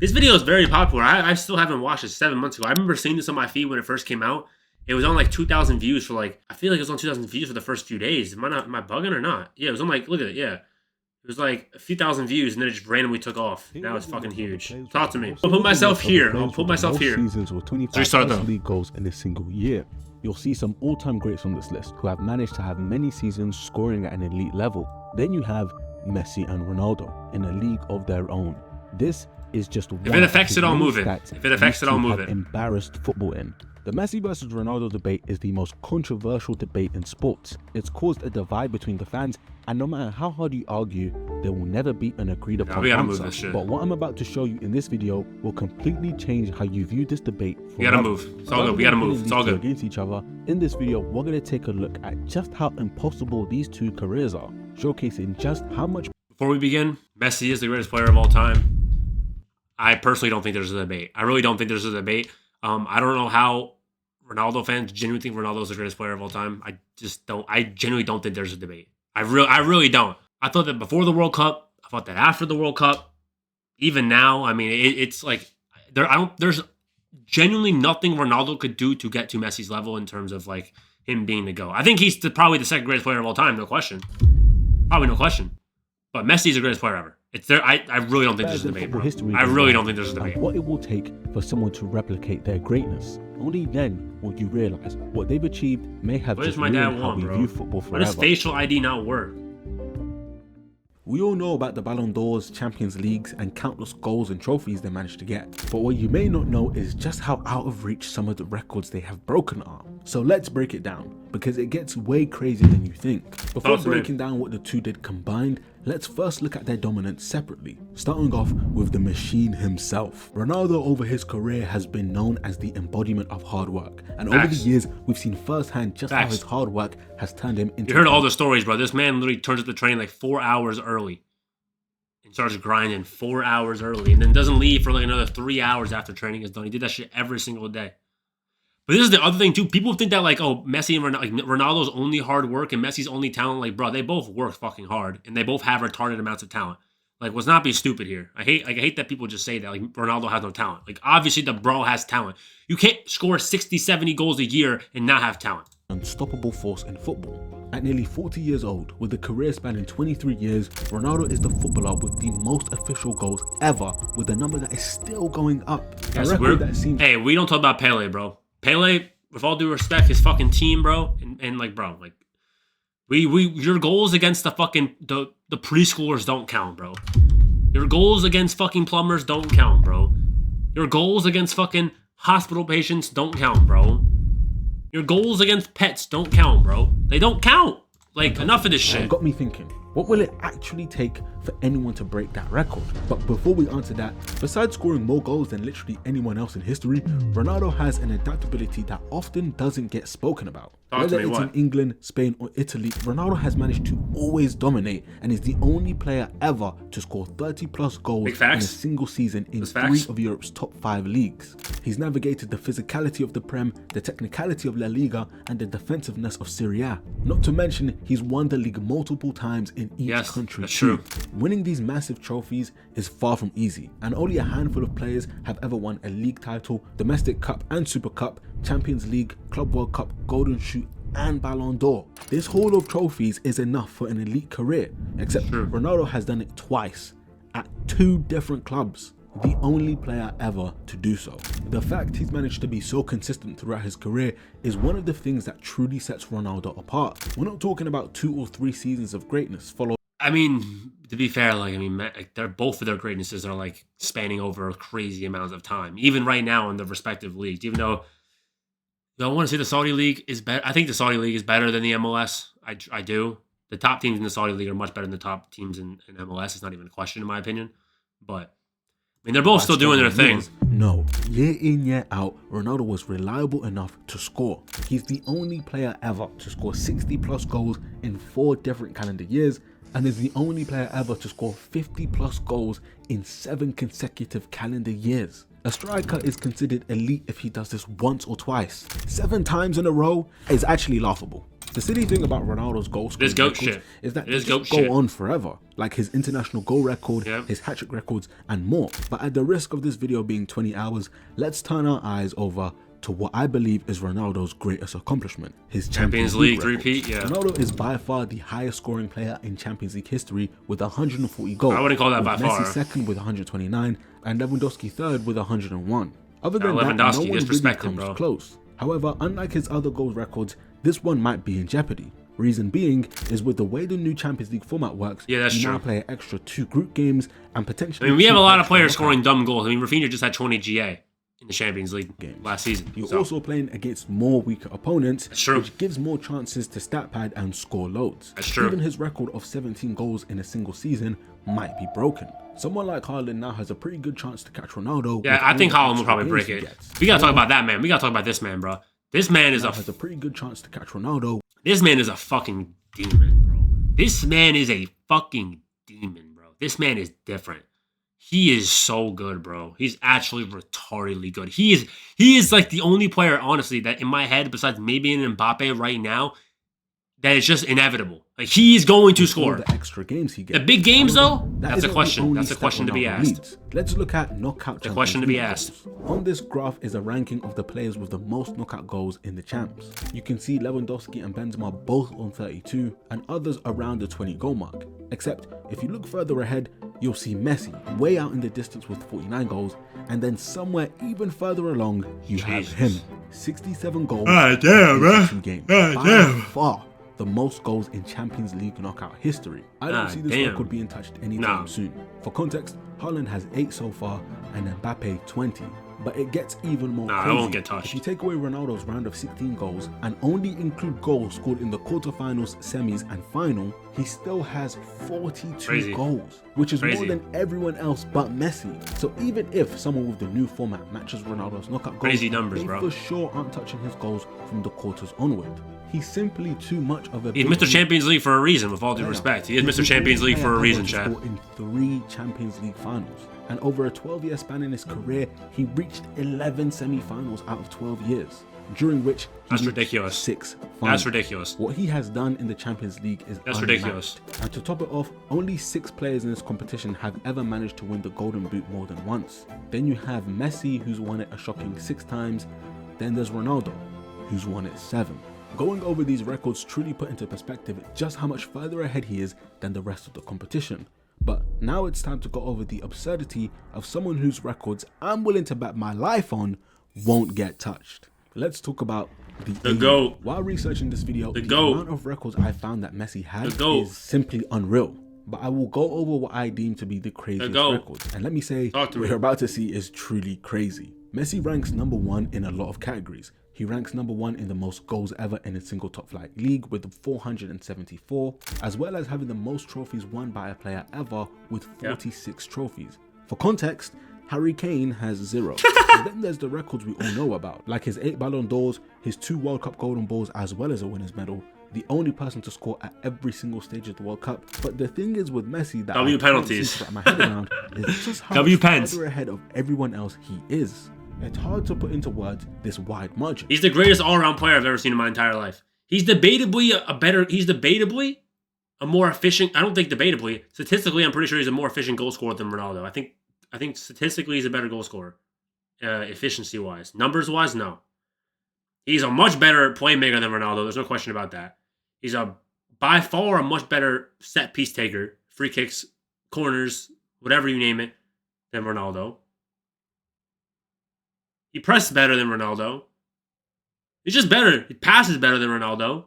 This video is very popular. I still haven't watched it 7 months ago. I remember seeing this on my feed when it first came out. It was on like 2,000 views for like, I feel like it was on 2,000 views for the first few days. Am I bugging or not? Yeah, it was on like, look at it, yeah. It was like a few thousand views and then it just randomly took off. Now it's fucking huge. Talk to me. I'll put myself here. I'll put myself here. Seasons or 25 league goals in a single year. You'll see some all-time greats on this list who have managed to have many seasons scoring at an elite level. Then you have Messi and Ronaldo in a league of their own. This is just one. If it affects it, I'll move it. If it affects it, I'll move it. Embarrassed football in. The Messi versus Ronaldo debate is the most controversial debate in sports. It's caused a divide between the fans, and no matter how hard you argue, there will never be an agreed upon answer. But what I'm about to show you in this video will completely change how you view this debate. We gotta move. It's all good. We gotta move. It's all good. Against each other. In this video, we're gonna take a look at just how impossible these two careers are, showcasing just how much. Before we begin, Messi is the greatest player of all time. I personally don't think there's a debate. I really don't think there's a debate. I don't know how Ronaldo fans genuinely think Ronaldo's the greatest player of all time. I just don't. I genuinely don't think there's a debate. I really don't. I thought that before the World Cup. I thought that after the World Cup. Even now, I mean, it's like there's genuinely nothing Ronaldo could do to get to Messi's level in terms of like him being the GOAT. I think he's probably the second greatest player of all time, no question. Probably no question. But Messi's the greatest player ever. It's there. I really don't think there's a debate, bro. I really don't think there's a debate. What it will take for someone to replicate their greatness. Only then will you realize what they've achieved may have just ruined how we view football forever. Why does facial ID not work? We all know about the Ballon d'Ors, Champions Leagues, and countless goals and trophies they managed to get. But what you may not know is just how out of reach some of the records they have broken are. So let's break it down, because it gets way crazier than you think. Before breaking down what the two did combined, let's first look at their dominance separately, starting off with the machine himself. Ronaldo over his career has been known as the embodiment of hard work, and over the years we've seen firsthand just how his hard work has turned him into— You heard all the stories, bro. This man literally turns up the train like 4 hours early and starts grinding 4 hours early and then doesn't leave for like another 3 hours after training is done. He did that shit every single day. But this is the other thing too. People think that like, oh, Messi and Ronaldo's only hard work and Messi's only talent. Like, bro, they both work fucking hard and they both have retarded amounts of talent. Like, let's not be stupid here. I hate that people just say that like Ronaldo has no talent. Like, obviously the bro has talent. You can't score 60, 70 goals a year and not have talent. Unstoppable force in football. At nearly 40 years old, with a career spanning 23 years, Ronaldo is the footballer with the most official goals ever, with a number that is still going up. Hey, we don't talk about Pele, bro. Pele, with all due respect, his fucking team, bro, and like, bro, like, your goals against the fucking the preschoolers don't count, bro. Your goals against fucking plumbers don't count, bro. Your goals against fucking hospital patients don't count, bro. Your goals against pets don't count, bro. They don't count. Like, enough of this shit. It got me thinking, what will it actually take for anyone to break that record? But before we answer that, besides scoring more goals than literally anyone else in history, Ronaldo has an adaptability that often doesn't get spoken about. Whether it's in England, Spain, or Italy, Ronaldo has managed to always dominate and is the only player ever to score 30 plus goals in a single season in 3 of Europe's top 5 leagues. He's navigated the physicality of the Prem, the technicality of La Liga, and the defensiveness of Serie A. Not to mention, he's won the league multiple times in each country too. Winning these massive trophies is far from easy, and only a handful of players have ever won a league title, domestic cup and super cup, Champions League, Club World Cup, Golden Shoe, and Ballon d'Or. This haul of trophies is enough for an elite career, except Ronaldo has done it twice at 2 different clubs. The only player ever to do so. The fact he's managed to be so consistent throughout his career is one of the things that truly sets Ronaldo apart. We're not talking about 2 or 3 seasons of greatness followed. I mean, to be fair, like, I mean, like, they're both of their greatnesses are like spanning over crazy amounts of time, even right now in the respective leagues. Even though I want to say the Saudi League is better. I think the Saudi League is better than the MLS. I do. The top teams in the Saudi League are much better than the top teams in MLS. It's not even a question in my opinion. But I mean, they're both still doing their thing. No, year in, year out, Ronaldo was reliable enough to score. He's the only player ever to score 60 plus goals in 4 different calendar years, and is the only player ever to score 50 plus goals in 7 consecutive calendar years. A striker is considered elite if he does this once or twice. 7 times in a row is actually laughable. The silly thing about Ronaldo's goal scoring goat records shit. is that It they is just goat go shit. on forever, like his international goal record, his hat-trick records, and more. But at the risk of this video being 20 hours, let's turn our eyes over to what I believe is Ronaldo's greatest accomplishment, his Champions League repeat. Ronaldo is by far the highest scoring player in Champions League history with 140 goals. I wouldn't call that with by Messi far. second with 129 and Lewandowski third with 101. Other than that, no Lewandowski, one really disrespect comes him, bro. close. However, unlike his other goals records, this one might be in jeopardy. Reason being is with the way the new Champions League format works, that's you true. now play an extra 2 group games and potentially. I mean, we have a lot of players knockout scoring dumb goals. I mean, Rafinha just had 20 GA in the Champions League games last season. You're also playing against more weaker opponents, true. which gives more chances to stat pad and score loads. That's true. Even his record of 17 goals in a single season might be broken. Someone like Haaland now has a pretty good chance to catch Ronaldo. Yeah, I think Haaland will probably break it. We gotta talk about that man. We gotta talk about this man, bro. This man has a pretty good chance to catch Ronaldo. This man is a fucking demon, bro. This man is a fucking demon, bro. This man is different. He is so good, bro. He's actually retardedly good. He is like the only player, honestly, that in my head, besides maybe an Mbappe right now, that is just inevitable. Like, he is going to score. The extra games he gets. The big games, though, that's a isn't question. the only That's a stat question to be Ronaldo asked. leads. Let's look at knockout. The question to be Champions asked. League goals. On this graph is a ranking of the players with the most knockout goals in the champs. You can see Lewandowski and Benzema both on 32 and others around the 20 goal mark. Except if you look further ahead, you'll see Messi way out in the distance with 49 goals, and then somewhere even further along you have him, 67 goals in 82 games. By far the most goals in Champions League knockout history. I don't see this record being touched anytime soon. For context, Haaland has 8 so far and Mbappe 20. But it gets even more crazy. It won't get touched. If you take away Ronaldo's round of 16 goals and only include goals scored in the quarterfinals, semis and final, he still has 42 goals, which is more than everyone else but Messi. So even if someone with the new format matches Ronaldo's knockout goals, numbers, they bro. for sure aren't touching his goals from the quarters onward. He's simply too much of a... He's Mr. Champions League for a reason, with all due respect. He is Mr. Champions League for a reason, Chad. In 3 Champions League finals. And over a 12-year span in his career, he reached 11 semi-finals out of 12 years, during which he That's reached ridiculous. 6 finals. That's ridiculous. What he has done in the Champions League is That's unmatched. ridiculous. And to top it off, only 6 players in this competition have ever managed to win the Golden Boot more than once. Then you have Messi, who's won it a shocking 6 times. Then there's Ronaldo, who's won it 7. Going over these records truly put into perspective just how much further ahead he is than the rest of the competition. But now it's time to go over the absurdity of someone whose records I'm willing to bet my life on won't get touched. Let's talk about the GOAT. While researching this video, the GOAT. amount of records I found that Messi has is simply unreal. But I will go over what I deem to be the craziest records. And let me say, what you're about to see is truly crazy. Messi ranks number 1 in a lot of categories. He ranks number 1 in the most goals ever in a single top flight league with 474, as well as having the most trophies won by a player ever with 46 trophies. For context, Harry Kane has 0. And then there's the records we all know about, like his 8 Ballon d'Ors, his 2 World Cup Golden Balls, as well as a winner's medal, the only person to score at every single stage of the World Cup. But the thing is with Messi that W I penalties. can't seem to wrap my head around is just how W much pens. further ahead of everyone else he is. It's hard to put into words this wide margin. He's the greatest all-around player I've ever seen in my entire life. He's debatably a more efficient, I don't think debatably, statistically I'm pretty sure he's a more efficient goal scorer than Ronaldo. I think statistically he's a better goal scorer, efficiency-wise. Numbers-wise, no. He's a much better playmaker than Ronaldo, there's no question about that. He's by far a much better set-piece taker, free kicks, corners, whatever you name it, than Ronaldo. He presses better than Ronaldo. He's just better. He passes better than Ronaldo.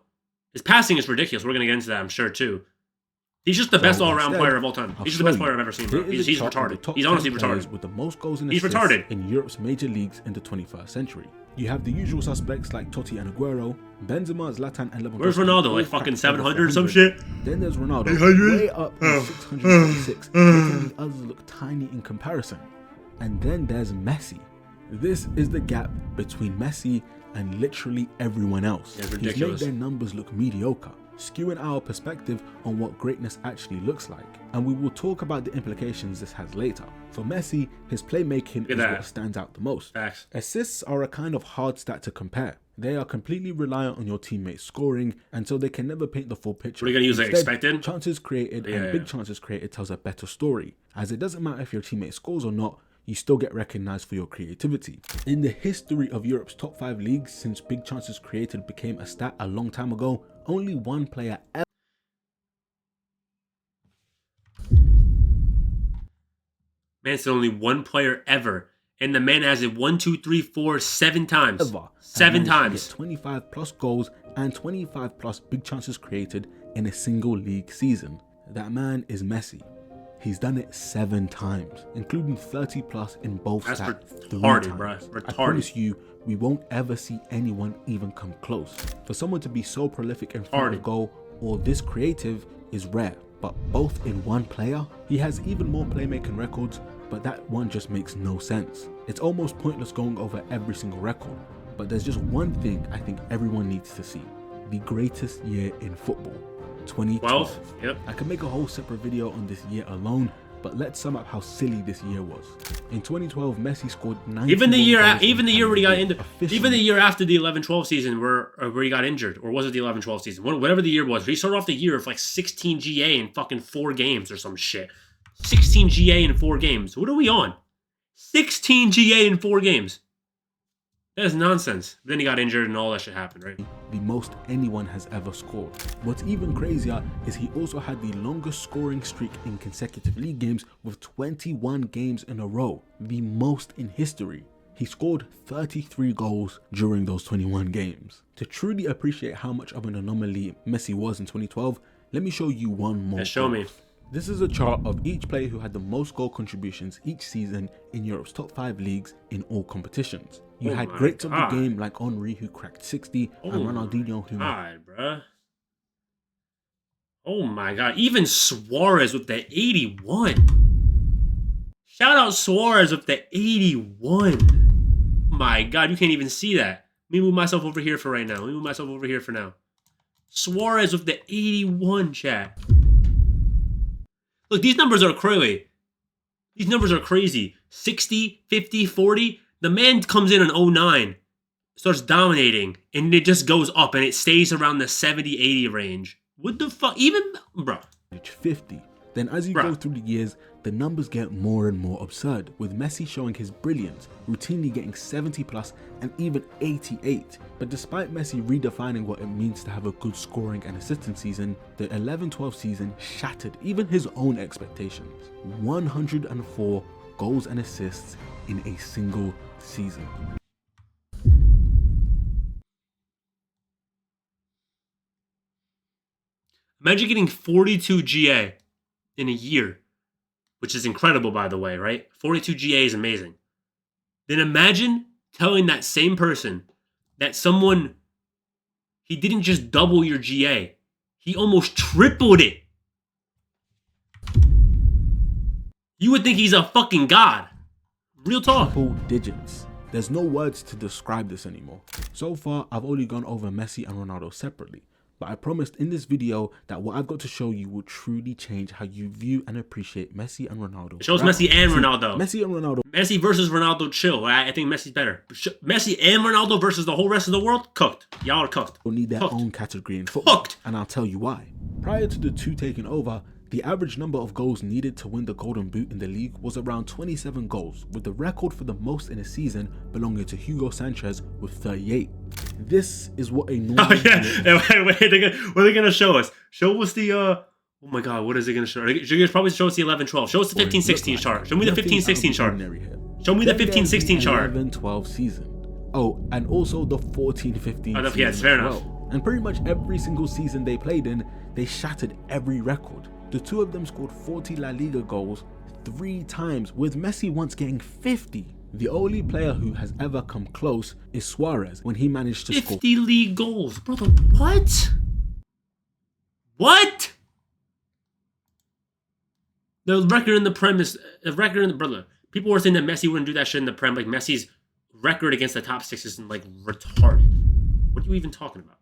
His passing is ridiculous. We're going to get into that, I'm sure, too. He's just the best all-around player of all time. He's just the best player I've ever seen, bro. He's retarded. He's honestly retarded. With the most goals and he's assists retarded. in Europe's major leagues in the 21st century. You have the usual suspects like Totti and Aguero, Benzema, Zlatan, and Lewandowski. Where's Ronaldo? Like fucking 700 or some shit? Then there's Ronaldo, way up in 646, making the others look tiny in comparison. And then there's Messi. This is the gap between Messi and literally everyone else. It's He's made their numbers look mediocre, skewing our perspective on what greatness actually looks like. And we will talk about the implications this has later. For Messi, his playmaking is what stands out the most. Facts. Assists are a kind of hard stat to compare. They are completely reliant on your teammates scoring, and so they can never paint the full picture. What are you going to use, like Instead, expected? Chances created and big chances created tells a better story, as it doesn't matter if your teammate scores or not, you still get recognized for your creativity. In the history of Europe's top 5 leagues, since big chances created became a stat a long time ago, only one player ever Man said only one player ever. And the man has it 1, 2, 3, 4, 7 times. 7 times. 25 plus goals and 25 plus big chances created in a single league season. That man is Messi. He's done it 7 times, including 30 plus in both stats. Retarded, bro. Retarded. I promise you, we won't ever see anyone even come close. For someone to be so prolific in front of goal or this creative is rare, but both in one player, he has even more playmaking records, but that one just makes no sense. It's almost pointless going over every single record, but there's just one thing I think everyone needs to see: the greatest year in football, 2012. Yep. I could make a whole separate video on this year alone, but let's sum up how silly this year was. In 2012, Messi scored 90. Even the year where he got injured, even the year after the 11-12 season where he got injured, or was it the 11-12 season? Whatever the year was, he started off the year with like 16 GA in fucking 4 games or some shit. 16 GA in 4 games. What are we on? 16 GA in 4 games. That is nonsense. Then he got injured and all that shit happened, right? The most anyone has ever scored. What's even crazier is he also had the longest scoring streak in consecutive league games with 21 games in a row, the most in history. He scored 33 goals during those 21 games. To truly appreciate how much of an anomaly Messi was in 2012, let me show you one more. Show me. This is a chart of each player who had the most goal contributions each season in Europe's top 5 leagues in all competitions. You had greats of the game like Henry, who cracked 60, and Ronaldinho, who... bruh. Oh my god. Even Suarez with the 81. Shout out Suarez with the 81. My god, you can't even see that. Let me move myself over here for right now. Suarez with the 81, chat. Look, these numbers are crazy. 60, 50, 40. The man comes in 09, starts dominating, and it just goes up, and it stays around the 70, 80 range. What the fuck? Even, bro. 50. Then as you go through the years, the numbers get more and more absurd, with Messi showing his brilliance, routinely getting 70 plus and even 88. But despite Messi redefining what it means to have a good scoring and assisting season, the 11-12 season shattered even his own expectations. 104 goals and assists in a single season. Imagine getting 42 GA in a year, which is incredible, by the way, right? 42 GA is amazing. Then imagine telling that same person that he didn't just double your GA, he almost tripled it. You would think he's a fucking god. Real talk. Triple digits. There's no words to describe this anymore. So far, I've only gone over Messi and Ronaldo separately, but I promised in this video that what I've got to show you will truly change how you view and appreciate Messi and Ronaldo. It shows Messi and Ronaldo. Messi and Ronaldo. Messi versus Ronaldo, chill. I think Messi's better. Messi and Ronaldo versus the whole rest of the world, cooked. Y'all are cooked. Will need their own category in football. And I'll tell you why. Prior to the two taking over, the average number of goals needed to win the Golden Boot in the league was around 27 goals, with the record for the most in a season belonging to Hugo Sanchez with 38. This is what a normal... Oh yeah, wait, what are they gonna show us? Show us the, oh my god, what is it gonna show? They're gonna probably show us the 11-12. Show us the 15-16 chart. Show me the 15-16 chart. Show me the 15-16 chart. 11-12 season. Oh, and also the 14-15 season. Yeah, it's fair enough. And pretty much every single season they played in, they shattered every record. The two of them scored 40 La Liga goals 3 times, with Messi once getting 50. The only player who has ever come close is Suarez when he managed to score 50 league goals. Brother, what? What? The record in the Prem is... Brother, people were saying that Messi wouldn't do that shit in the Prem. Like, Messi's record against the top 6 is, like, retarded. What are you even talking about?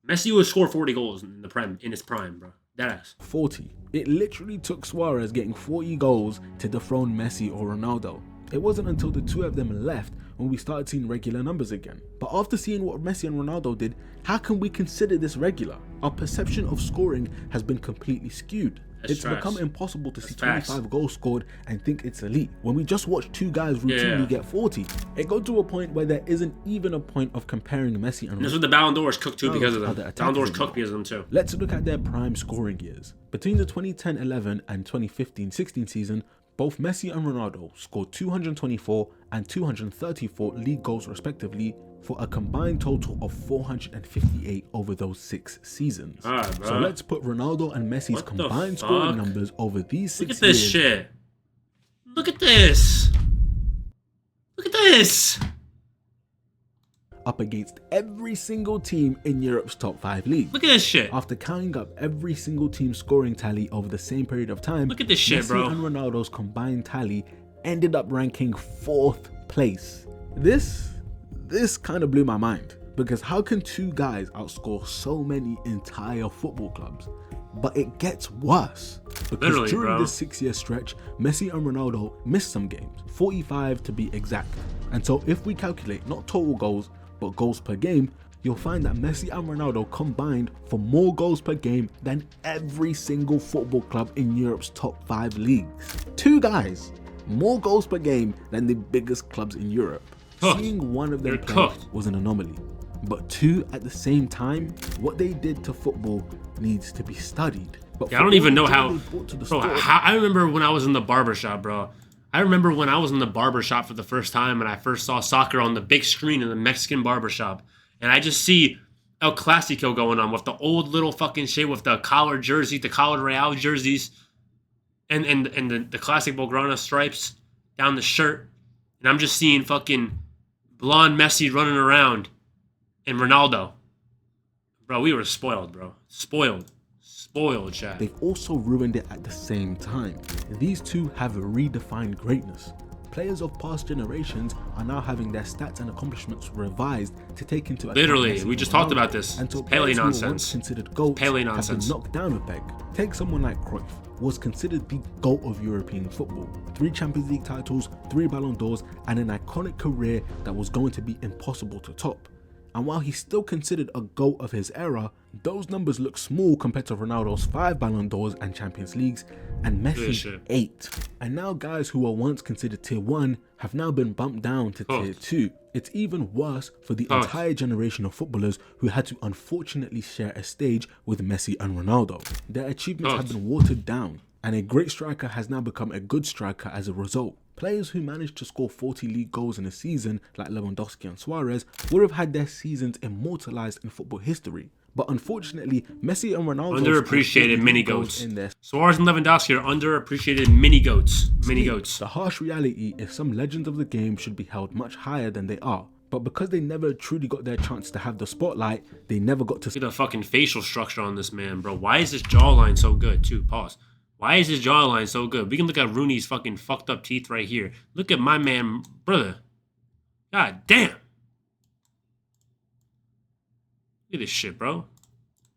Messi would score 40 goals in the Prem in his prime, bro. Deadass. 40. It literally took Suarez getting 40 goals to dethrone Messi or Ronaldo. It wasn't until the two of them left when we started seeing regular numbers again. But after seeing what Messi and Ronaldo did, how can we consider this regular? Our perception of scoring has been completely skewed. It's become impossible to see 25 goals scored and think it's elite, when we just watch two guys routinely get 40. It got to a point where there isn't even a point of comparing Messi and Ronaldo. This is the Ballon d'Ors cooked too because of them. Ballon d'Ors cooked because of them too. Let's look at their prime scoring years. Between the 2010-11 and 2015-16 season, both Messi and Ronaldo scored 224 and 234 league goals respectively, for a combined total of 458 over those 6 seasons. So let's put Ronaldo and Messi's combined scoring numbers over these 6 years. Look at this shit. Look at this. Look at this. Up against every single team in Europe's top 5 leagues. Look at this shit. After counting up every single team's scoring tally over the same period of time, look at this shit, bro. Messi and Ronaldo's combined tally ended up ranking 4th place. This kind of blew my mind, because how can two guys outscore so many entire football clubs? But it gets worse, because during this 6-year stretch, Messi and Ronaldo missed some games, 45 to be exact. And so if we calculate not total goals, but goals per game, you'll find that Messi and Ronaldo combined for more goals per game than every single football club in Europe's top 5 leagues. Two guys, more goals per game than the biggest clubs in Europe. Seeing one of them play was an anomaly, but two at the same time, what they did to football needs to be studied. But I don't even know how, bro, I remember when I was in the barbershop, bro. I remember when I was in the barbershop for the first time and I first saw soccer on the big screen in the Mexican barbershop, and I just see El Clasico going on with the old little fucking shit with the collared jersey, the collared Real jerseys, and the classic Blaugrana stripes down the shirt, and I'm just seeing fucking blonde Messi running around and Ronaldo. Bro, we were spoiled, bro. Spoiled, Chad. They've also ruined it at the same time. These two have redefined greatness. Players of past generations are now having their stats and accomplishments revised to take into account. Literally, we just talked about this. And so Pele nonsense. Considered GOATs Pele have nonsense. been knocked down a peg. Take someone like Cruyff, was considered the GOAT of European football. 3 Champions League titles, 3 Ballon d'Ors, and an iconic career that was going to be impossible to top. And while he's still considered a GOAT of his era, those numbers look small compared to Ronaldo's 5 Ballon d'Ors and Champions Leagues, and Messi's 8. And now guys who were once considered tier 1 have now been bumped down to tier 2. It's even worse for the entire generation of footballers who had to unfortunately share a stage with Messi and Ronaldo. Their achievements have been watered down, and a great striker has now become a good striker as a result. Players who managed to score 40 league goals in a season, like Lewandowski and Suarez, would have had their seasons immortalized in football history. But unfortunately, Messi and Ronaldo underappreciated mini goats. Suarez and Lewandowski are underappreciated mini goats. The harsh reality is some legends of the game should be held much higher than they are. But because they never truly got their chance to have the spotlight, they never got to see the fucking facial structure on this man, bro. Why is his jawline so good, too? Pause. Why is his jawline so good? We can look at Rooney's fucking fucked up teeth right here. Look at my man, brother. God damn. Look at this shit, bro.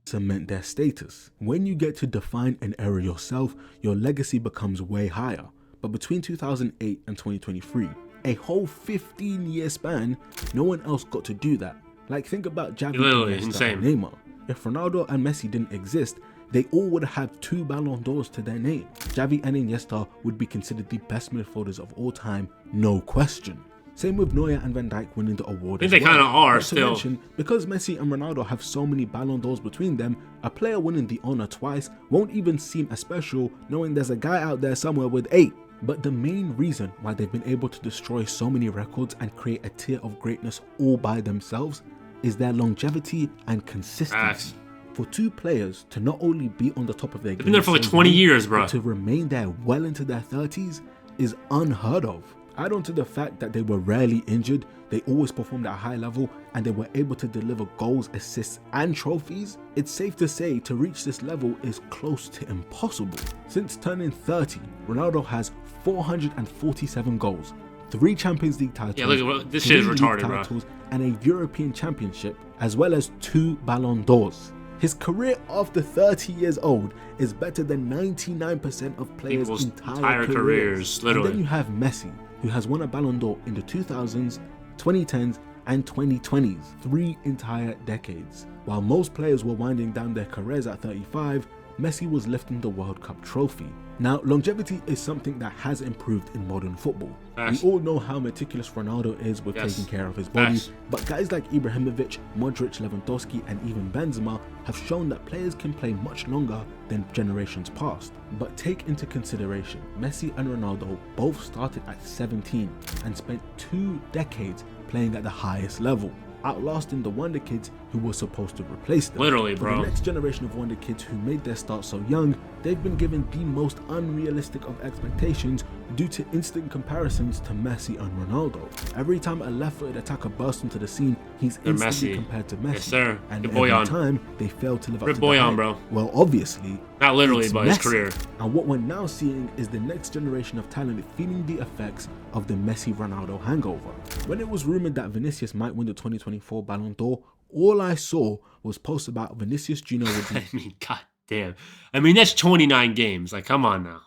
Cement their status. When you get to define an era yourself, your legacy becomes way higher. But between 2008 and 2023, a whole 15-year span, no one else got to do that. Like, think about Xavi, Iniesta, and Neymar. If Ronaldo and Messi didn't exist, they all would have 2 Ballon d'Ors to their name. Xavi and Iniesta would be considered the best midfielders of all time, no question. Same with Neuer and Van Dijk winning the award. I think they kind of are still. Because Messi and Ronaldo have so many Ballon d'Ors between them, a player winning the honor twice won't even seem as special, knowing there's a guy out there somewhere with 8. But the main reason why they've been able to destroy so many records and create a tier of greatness all by themselves is their longevity and consistency. For 2 players to not only be on the top of their game, they've been there for like 20 years, bro, to remain there well into their 30s is unheard of. Add on to the fact that they were rarely injured, they always performed at a high level, and they were able to deliver goals, assists, and trophies. It's safe to say to reach this level is close to impossible. Since turning 30, Ronaldo has 447 goals, 3 Champions League titles, look, this shit is retarded, titles, and a European Championship, as well as 2 Ballon d'Ors. His career after 30 years old is better than 99% of players' entire careers. Literally. And then you have Messi, who has won a Ballon d'Or in the 2000s, 2010s, and 2020s, 3 entire decades. While most players were winding down their careers at 35, Messi was lifting the World Cup trophy. Now, longevity is something that has improved in modern football. Facts. We all know how meticulous Ronaldo is with taking care of his body, but guys like Ibrahimovic, Modric, Lewandowski, and even Benzema have shown that players can play much longer than generations past. But take into consideration, Messi and Ronaldo both started at 17 and spent 2 decades playing at the highest level, outlasting the wonder kids who were supposed to replace them. Literally, For bro. the next generation of wonder kids who made their start so young, they've been given the most unrealistic of expectations due to instant comparisons to Messi and Ronaldo. Every time a left-footed attacker bursts into the scene, he's instantly compared to Messi. Yes, sir. And Good boy every on. time they fail to live up Good to boy the on, hype. bro. Well, obviously, Not literally, it's but his Messi. career. And what we're now seeing is the next generation of talent feeling the effects of the Messi-Ronaldo hangover. When it was rumored that Vinicius might win the 2024 Ballon d'Or, all I saw was posts about Vinicius Jr. would be I mean, god damn. I mean, that's 29 games. Like, come on now.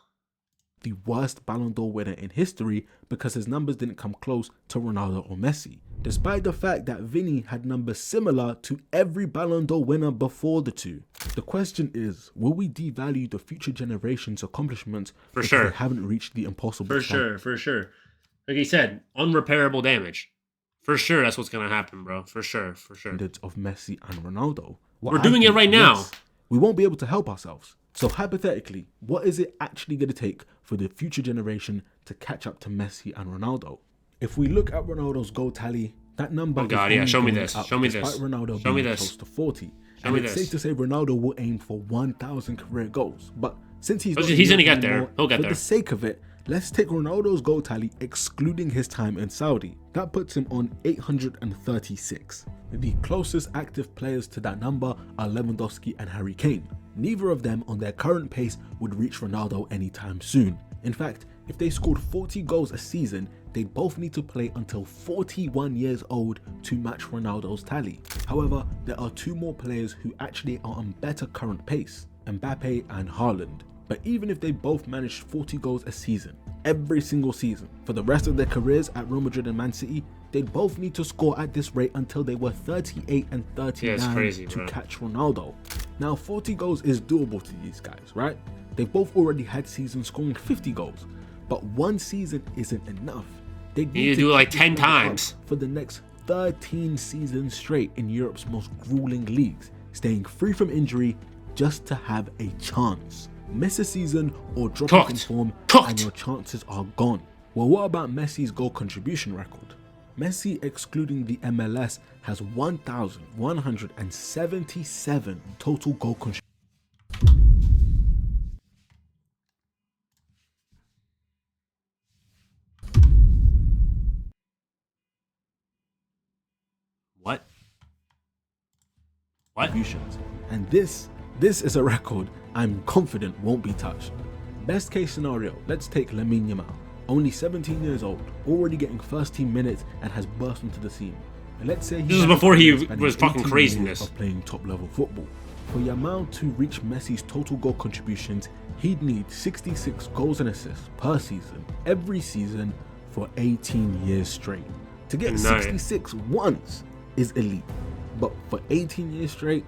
the worst Ballon d'Or winner in history because his numbers didn't come close to Ronaldo or Messi, despite the fact that Vinny had numbers similar to every Ballon d'Or winner before the two. The question is, will we devalue the future generation's accomplishments because sure. they haven't reached the impossible For standard? sure. Like he said, unrepairable damage. For sure, that's what's going to happen, bro. For sure. Of Messi and Ronaldo? We're doing it right now. We won't be able to help ourselves. So hypothetically, what is it actually going to take for the future generation to catch up to Messi and Ronaldo? If we look at Ronaldo's goal tally, that number Oh God, is yeah, only show me going this. up Show me despite this. Ronaldo Show me being this. close to 40. Show And me it's this. safe to say Ronaldo will aim for 1,000 career goals. But since he's He's not gonna here get there. anymore, He'll get for there. the sake of it, let's take Ronaldo's goal tally excluding his time in Saudi. That puts him on 836. The closest active players to that number are Lewandowski and Harry Kane. Neither of them on their current pace would reach Ronaldo anytime soon. In fact, if they scored 40 goals a season, they'd both need to play until 41 years old to match Ronaldo's tally. However, there are 2 more players who actually are on better current pace, Mbappe and Haaland. But even if they both managed 40 goals a season, every single season, for the rest of their careers at Real Madrid and Man City, they'd both need to score at this rate until they were 38 and 39 crazy, to bro. catch Ronaldo. Now 40 goals is doable to these guys, right? They've both already had seasons scoring 50 goals, but one season isn't enough. They need to do it like 10 times. for the next 13 seasons straight in Europe's most grueling leagues, staying free from injury just to have a chance. Miss a season or drop off in form and your chances are gone. Well, what about Messi's goal contribution record? Messi, excluding the MLS, has 1,177 total goal contributions. What? And this is a record I'm confident won't be touched. Best case scenario, let's take Lamine Yamal. Only 17 years old, already getting first team minutes and has burst into the scene. And let's say This is before he was fucking craziness of playing top level football. For Yamal to reach Messi's total goal contributions, he'd need 66 goals and assists per season, every season for 18 years straight. To get 66 once is elite, but for 18 years straight,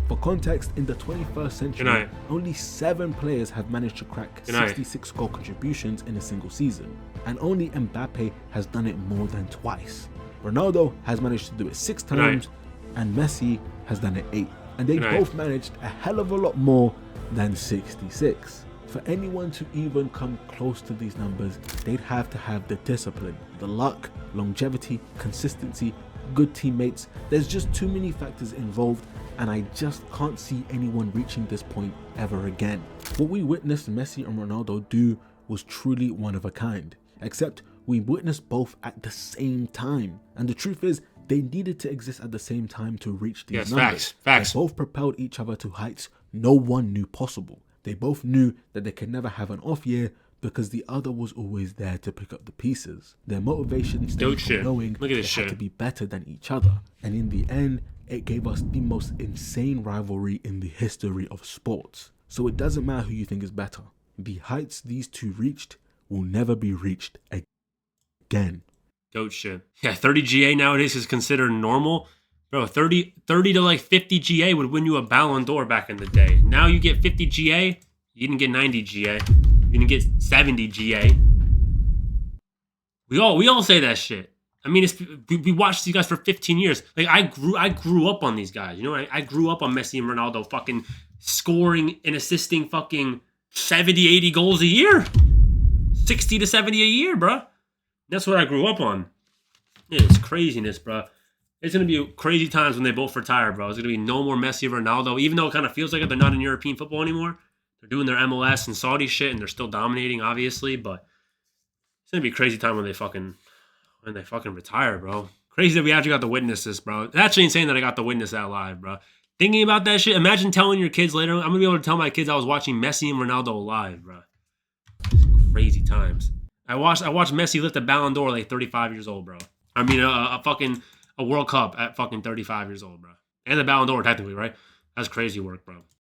For context, in the 21st century, only 7 players have managed to crack 66 goal contributions in a single season, and only Mbappe has done it more than twice. Ronaldo has managed to do it 6 times, and Messi has done it 8, and they both managed a hell of a lot more than 66. For anyone to even come close to these numbers, they'd have to have the discipline, the luck, longevity, consistency, good teammates. There's just too many factors involved, and I just can't see anyone reaching this point ever again. What we witnessed Messi and Ronaldo do was truly one of a kind, except we witnessed both at the same time. And the truth is, they needed to exist at the same time to reach these numbers. Facts. They both propelled each other to heights no one knew possible. They both knew that they could never have an off year because the other was always there to pick up the pieces. Their motivation stemmed from knowing they had to be better than each other. And in the end, it gave us the most insane rivalry in the history of sports. So it doesn't matter who you think is better. The heights these two reached will never be reached again. again. Goat shit. Yeah, 30 GA nowadays is considered normal. Bro, 30 to like 50 GA would win you a Ballon d'Or back in the day. Now you get 50 GA, you didn't get 90 GA. You didn't get 70 GA. We all say that shit. I mean, we watched these guys for 15 years. Like, I grew up on these guys. You know, I grew up on Messi and Ronaldo fucking scoring and assisting fucking 70, 80 goals a year. 60 to 70 a year, bro. That's what I grew up on. Yeah, it's craziness, bro. It's going to be crazy times when they both retire, bro. It's going to be no more Messi or Ronaldo, even though it kind of feels like it. They're not in European football anymore. They're doing their MLS and Saudi shit, and they're still dominating, obviously, but it's going to be a crazy time when they fucking retire, bro. Crazy that we actually got to witness this, bro. It's actually insane that I got to witness that live, bro. Thinking about that shit, imagine telling your kids later, I'm going to be able to tell my kids I was watching Messi and Ronaldo live, bro. It's crazy times. I watched Messi lift a Ballon d'Or like 35 years old, bro. I mean, a World Cup at fucking 35 years old, bro. And the Ballon d'Or, technically, right? That's crazy work, bro.